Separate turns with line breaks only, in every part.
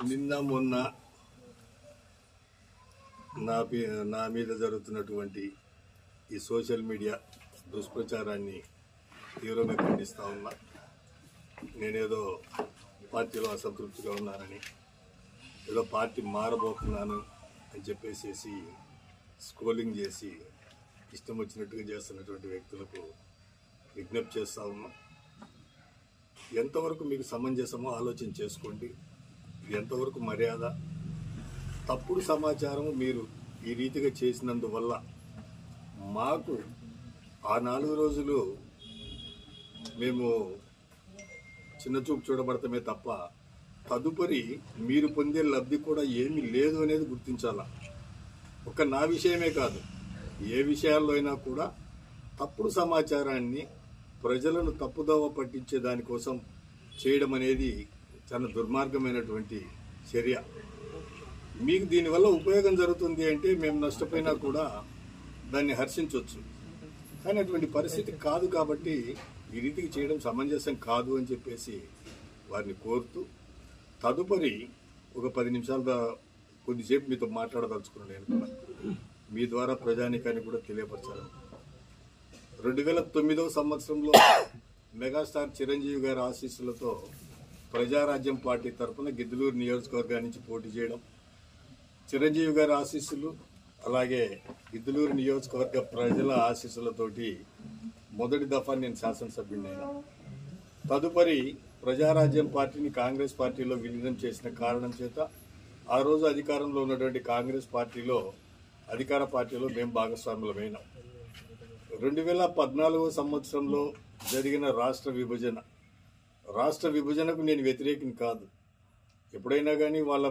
నిన్న మొన్న నా మీద జరుగుతున్నటువంటి ఈ సోషల్ మీడియా దుష్ప్రచారాన్ని తీవ్రంగా ఖండిస్తా ఉన్నా. నేనేదో పార్టీలో అసంతృప్తిగా ఉన్నానని, ఏదో పార్టీ మారబోతున్నాను అని చెప్పేసి స్క్రోలింగ్ చేసి ఇష్టం వచ్చినట్టుగా చేస్తున్నటువంటి వ్యక్తులకు విజ్ఞప్తి చేస్తా ఉన్నా. ఎంతవరకు మీకు సమంజసమో ఆలోచన చేసుకోండి. ఎంతవరకు మర్యాద? తప్పుడు సమాచారం మీరు ఈ రీతిగా చేసినందువల్ల మాకు ఆ 4 రోజులు మేము చిన్నచూపు చూడబడతామే తప్ప తదుపరి మీరు పొందే లబ్ధి కూడా ఏమీ లేదు అనేది గుర్తించాలా. ఒక్క నా విషయమే కాదు, ఏ విషయాల్లో అయినా కూడా తప్పుడు సమాచారాన్ని ప్రజలను తప్పుదోవ పట్టించే దానికోసం చేయడం అనేది చాలా దుర్మార్గమైనటువంటి చర్య. మీకు దీనివల్ల ఉపయోగం జరుగుతుంది అంటే మేము నష్టపోయినా కూడా దాన్ని హర్షించవచ్చు. కానీ అటువంటి పరిస్థితి కాదు కాబట్టి ఈ రీతికి చేయడం సమంజసం కాదు అని చెప్పేసి వారిని కోరుతూ, తదుపరి ఒక 10 నిమిషాల కొద్దిసేపు మీతో మాట్లాడదలుచుకున్నాను. నేను కూడా మీ ద్వారా ప్రజానీకాన్ని కూడా తెలియపరచాలి. 2009వ సంవత్సరంలో మెగాస్టార్ చిరంజీవి గారి ఆశీస్సులతో ప్రజారాజ్యం పార్టీ తరఫున గిద్దలూరు నియోజకవర్గం నుంచి పోటీ చేయడం, చిరంజీవి గారి ఆశీస్సులు అలాగే గిద్దలూరు నియోజకవర్గ ప్రజల ఆశీస్సులతోటి మొదటి దఫా నేను శాసనసభ్యుడినైనా. తదుపరి ప్రజారాజ్యం పార్టీని కాంగ్రెస్ పార్టీలో విలీనం చేసిన కారణం చేత ఆ రోజు అధికారంలో ఉన్నటువంటి కాంగ్రెస్ పార్టీలో అధికార పార్టీలో మేము భాగస్వాములమైనాం. 2014వ సంవత్సరంలో జరిగిన రాష్ట్ర విభజనకు నేను వ్యతిరేకిని కాదు. ఎప్పుడైనా కానీ వాళ్ళ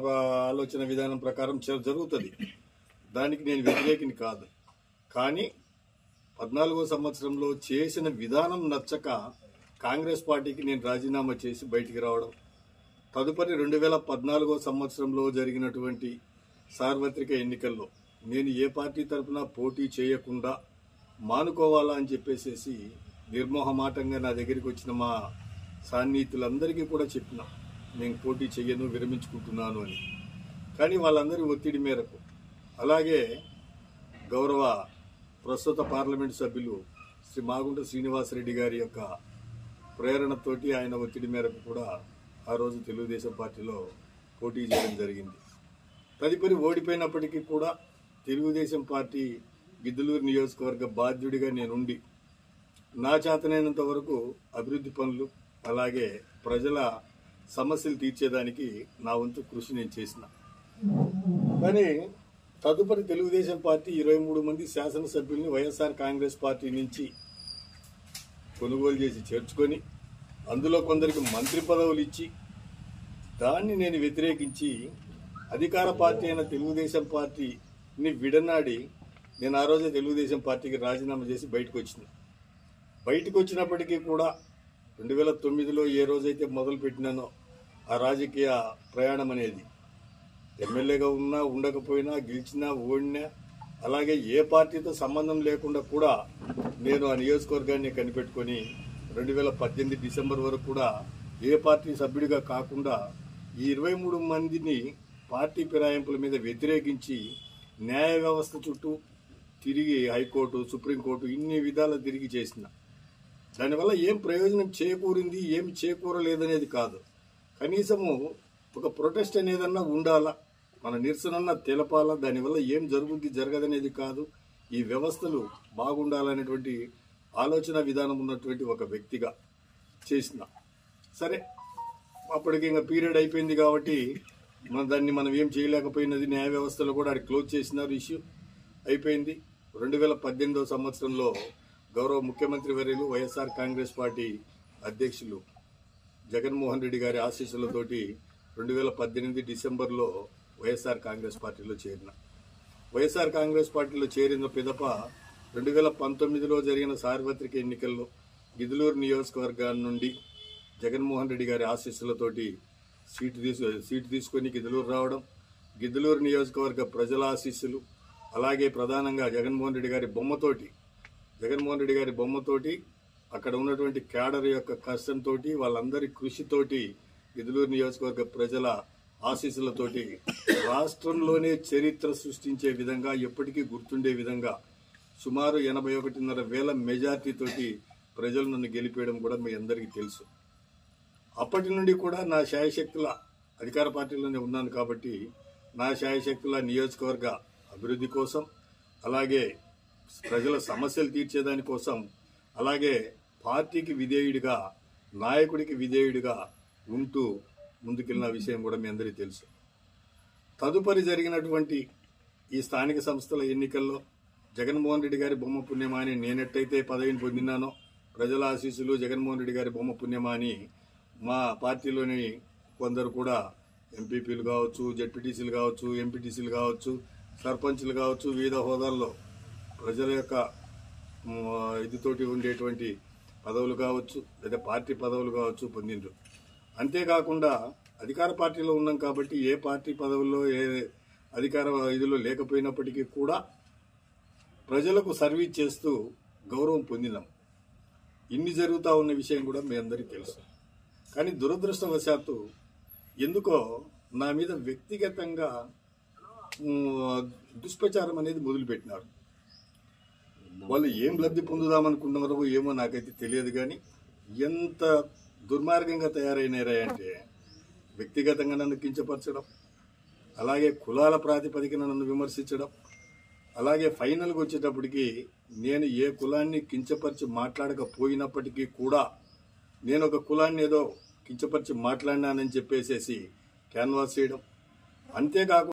ఆలోచన విధానం ప్రకారం జరుగుతుంది, దానికి నేను వ్యతిరేకిని కాదు. కానీ 14వ సంవత్సరంలో చేసిన విధానం నచ్చక కాంగ్రెస్ పార్టీకి నేను రాజీనామా చేసి బయటికి రావడం, తదుపరి 2014వ సంవత్సరంలో జరిగినటువంటి సార్వత్రిక ఎన్నికల్లో నేను ఏ పార్టీ తరఫున పోటీ చేయకుండా మానుకోవాలా అని చెప్పేసి నిర్మోహమాటంగా నా దగ్గరికి వచ్చిన మా సాన్నిహితులందరికీ కూడా చెప్పిన, నేను పోటీ చెయ్యను, విరమించుకుంటున్నాను అని. కానీ వాళ్ళందరి ఒత్తిడి మేరకు, అలాగే గౌరవ ప్రస్తుత పార్లమెంటు సభ్యులు శ్రీ మాగుంట శ్రీనివాసరెడ్డి గారి యొక్క ప్రేరణతోటి, ఆయన ఒత్తిడి మేరకు కూడా ఆ రోజు తెలుగుదేశం పార్టీలో పోటీ చేయడం జరిగింది. తదుపరి ఓడిపోయినప్పటికీ కూడా తెలుగుదేశం పార్టీ గిద్దలూరు నియోజకవర్గ బాధ్యుడిగా నేనుండి నా చేతనైనంత వరకు అభివృద్ధి పనులు అలాగే ప్రజల సమస్యలు తీర్చేదానికి నా వంతు కృషి నేను చేసిన. కానీ తదుపరి తెలుగుదేశం పార్టీ 23 మంది శాసనసభ్యుల్ని వైఎస్ఆర్ కాంగ్రెస్ పార్టీ నుంచి కొనుగోలు చేసి చేర్చుకొని అందులో కొందరికి మంత్రి పదవులు ఇచ్చి దాన్ని నేను వ్యతిరేకించి అధికార పార్టీ అయిన తెలుగుదేశం పార్టీని విడనాడి నేను ఆ రోజే తెలుగుదేశం పార్టీకి రాజీనామా చేసి బయటకు వచ్చినప్పటికీ కూడా 2009లో ఏ రోజైతే మొదలు పెట్టినానో ఆ రాజకీయ ప్రయాణం అనేది, ఎమ్మెల్యేగా ఉన్నా ఉండకపోయినా, గెలిచినా ఓడినా, అలాగే ఏ పార్టీతో సంబంధం లేకుండా కూడా నేను ఆ నియోజకవర్గాన్ని కనిపెట్టుకొని 2018 డిసెంబర్ వరకు కూడా ఏ పార్టీ సభ్యుడిగా కాకుండా ఈ 23 మందిని పార్టీ ఫిరాయింపుల మీద వ్యతిరేకించి న్యాయ వ్యవస్థ చుట్టూ తిరిగి హైకోర్టు, సుప్రీంకోర్టు ఇన్ని విధాలు తిరిగి చేసిన. దానివల్ల ఏం ప్రయోజనం చేకూరింది, ఏం చేకూరలేదనేది కాదు, కనీసము ఒక ప్రొటెస్ట్ అనేదన్నా ఉండాలా, మన నిరసనన్నా తెలపాలా, దానివల్ల ఏం జరగదనేది కాదు, ఈ వ్యవస్థలు బాగుండాలనేటువంటి ఆలోచన విధానం ఉన్నటువంటి ఒక వ్యక్తిగా చేసిన. సరే, అప్పటికి ఇంకా పీరియడ్ అయిపోయింది కాబట్టి దాన్ని మనం ఏం చేయలేకపోయినది. న్యాయ వ్యవస్థలో కూడా అది క్లోజ్ చేసినారు, ఇష్యూ అయిపోయింది. 2018వ సంవత్సరంలో గౌరవ ముఖ్యమంత్రి వర్యులు వైఎస్ఆర్ కాంగ్రెస్ పార్టీ అధ్యక్షులు జగన్మోహన్ రెడ్డి గారి ఆశీస్సులతోటి 2018 డిసెంబర్లో వైఎస్ఆర్ కాంగ్రెస్ పార్టీలో చేరిన. వైఎస్ఆర్ కాంగ్రెస్ పార్టీలో చేరిన పిదప 2019లో జరిగిన సార్వత్రిక ఎన్నికల్లో గిద్దలూరు నియోజకవర్గాన్ని నుండి జగన్మోహన్ రెడ్డి గారి ఆశీస్సులతోటి సీటు తీసుకొని గిద్దలూరు రావడం, గిద్దలూరు నియోజకవర్గ ప్రజల ఆశీస్సులు, అలాగే ప్రధానంగా జగన్మోహన్ రెడ్డి గారి బొమ్మతోటి అక్కడ ఉన్నటువంటి క్యాడర్ యొక్క కష్టంతో వాళ్ళందరి కృషితోటి గిద్దలూరు నియోజకవర్గ ప్రజల ఆశీస్సులతోటి రాష్ట్రంలోనే చరిత్ర సృష్టించే విధంగా ఎప్పటికీ గుర్తుండే విధంగా సుమారు 81.5 మెజార్టీతోటి ప్రజలు నన్ను గెలిపేయడం కూడా మీ అందరికీ తెలుసు. అప్పటి నుండి కూడా నా శాయశక్తుల అధికార పార్టీలోనే ఉన్నాను కాబట్టి నా శాయశక్తుల నియోజకవర్గ అభివృద్ధి కోసం, అలాగే ప్రజల సమస్యలు తీర్చేదాని కోసం, అలాగే పార్టీకి విధేయుడిగా, నాయకుడికి విధేయుడిగా ఉంటూ ముందుకెళ్ళిన విషయం కూడా మీ అందరికీ తెలుసు. తదుపరి జరిగినటువంటి ఈ స్థానిక సంస్థల ఎన్నికల్లో జగన్మోహన్ రెడ్డి గారి బొమ్మ పుణ్యమా అని నేనెట్టయితే పదవిని పొందినానో, ప్రజల ఆశీస్సులు జగన్మోహన్ రెడ్డి గారి బొమ్మ పుణ్యమా అని మా పార్టీలోని కొందరు కూడా ఎంపీపీలు కావచ్చు, జెడ్పీటీసీలు కావచ్చు, ఎంపీటీసీలు కావచ్చు, సర్పంచ్లు కావచ్చు, వివిధ హోదాల్లో ప్రజల యొక్క ఇదితోటి ఉండేటువంటి పదవులు కావచ్చు, లేదా పార్టీ పదవులు కావచ్చు పొందిండ్రు. అంతేకాకుండా అధికార పార్టీలో ఉన్నాం కాబట్టి ఏ పార్టీ పదవుల్లో ఏ అధికార ఇదిలో లేకపోయినప్పటికీ కూడా ప్రజలకు సర్వీస్ చేస్తూ గౌరవం పొందినాం. ఇన్ని జరుగుతూ ఉన్న విషయం కూడా మీ అందరికీ తెలుసు. కానీ దురదృష్టవశాత్తు ఎందుకో నా మీద వ్యక్తిగతంగా దుష్ప్రచారం అనేది మొదలుపెట్టినారు. వాళ్ళు ఏం లబ్ధి పొందుదామనుకుంటున్నారో ఏమో నాకైతే తెలియదు. కానీ ఎంత దుర్మార్గంగా తయారైనారంటే వ్యక్తిగతంగా నన్ను కించపరచడం, అలాగే కులాల ప్రాతిపదికన నన్ను విమర్శించడం, అలాగే ఫైనల్కి వచ్చేటప్పటికి నేను ఏ కులాన్ని కించపరిచి మాట్లాడకపోయినప్పటికీ కూడా నేను ఒక కులాన్ని ఏదో కించపరిచి మాట్లాడినానని చెప్పేసేసి క్యాన్వాస్ చేయడం. అంతేకాకుండా